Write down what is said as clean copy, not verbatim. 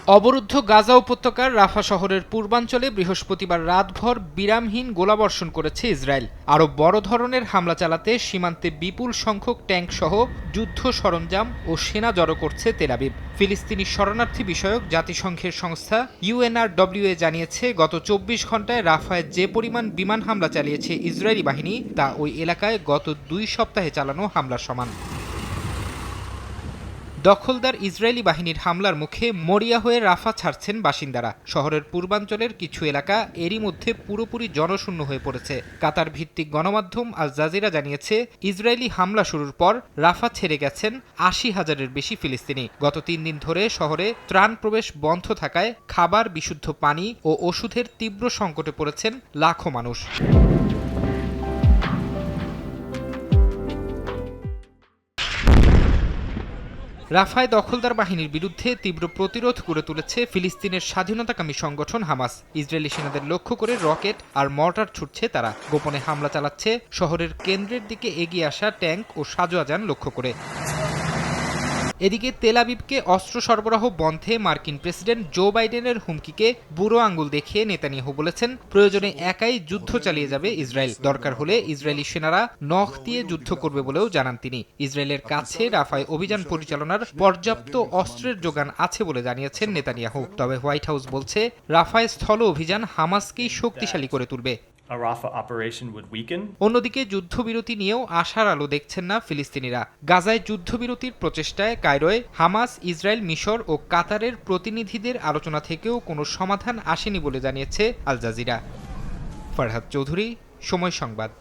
অবরুদ্ধ গাজা উপত্যকার রাফা শহরের পূর্বাঞ্চলে বৃহস্পতিবার রাতভর বিরামহীন গোলাবর্ষণ করেছে ইসরায়েল। আরও বড় ধরনের হামলা চালাতে সীমান্তে বিপুল সংখ্যক ট্যাঙ্কসহ যুদ্ধ সরঞ্জাম ও সেনা জড়ো করছে তেল আবিব। ফিলিস্তিনি শরণার্থী বিষয়ক জাতিসংঘের সংস্থা UNRWA জানিয়েছে, গত ২৪ ঘণ্টায় রাফায় যে পরিমাণ বিমান হামলা চালিয়েছে ইসরায়েলি বাহিনী তা ওই এলাকায় গত ২ সপ্তাহে চালানো হামলার সমান। দখলদার ইসরায়েলি বাহিনীর হামলার মুখে মরিয়া হয়ে রাফা ছাড়ছেন বাসিন্দারা। শহরের পূর্বাঞ্চলের কিছু এলাকা এরই মধ্যে পুরোপুরি জনশূন্য হয়ে পড়েছে। কাতার ভিত্তিক গণমাধ্যম আল জাজিরা জানিয়েছে, ইসরায়েলি হামলা শুরুর পর রাফা ছেড়ে গেছেন ৮০,০০০-এর বেশি ফিলিস্তিনি। গত ৩ দিন ধরে শহরে ত্রাণ প্রবেশ বন্ধ থাকায় খাবার, বিশুদ্ধ পানি ও ওষুধের তীব্র সংকটে পড়েছেন লাখো মানুষ। রাফায় দখলদার বাহিনীর বিরুদ্ধে তীব্র প্রতিরোধ গড়ে তুলেছে ফিলিস্তিনের স্বাধীনতাকামী সংগঠন হামাস। ইসরায়েলি সেনাদের লক্ষ্য করে রকেট আর মর্টার ছুটছে তারা। গোপনে হামলা চালাচ্ছে শহরের কেন্দ্রের দিকে এগিয়ে আসা ট্যাঙ্ক ও সাজোয়াজান লক্ষ্য করে। এদিকে তেল আবিবকে অস্ত্র সরবরাহ বন্ধে মার্কিন প্রেসিডেন্ট জো বাইডেনের হুমকিকে বুড়ো আঙ্গুল দেখিয়ে নেতানিয়াহু বলেছেন, প্রয়োজনে একাই যুদ্ধ চালিয়ে যাবে ইসরায়েল। দরকার হলে ইসরায়েলি সেনারা নখ দিয়ে যুদ্ধ করবে বলেও জানান তিনি। ইসরায়েলের কাছে রাফায় অভিযান পরিচালনার পর্যাপ্ত অস্ত্রের যোগান আছে বলে জানিয়েছেন নেতানিয়াহু। তবে হোয়াইট হাউস বলছে, রাফায় স্থল অভিযান হামাসকেই শক্তিশালী করে তুলবে। অন্যদিকে যুদ্ধবিরতি নিয়েও আশার আলো দেখছেন না ফিলিস্তিনিরা। গাজায় যুদ্ধবিরতির প্রচেষ্টায় কায়রোয় হামাস, ইসরায়েল, মিশর ও কাতারের প্রতিনিধিদের আলোচনা থেকেও কোনো সমাধান আসেনি বলে জানিয়েছে আল জাজিরা। ফারহাদ চৌধুরী, সময় সংবাদ।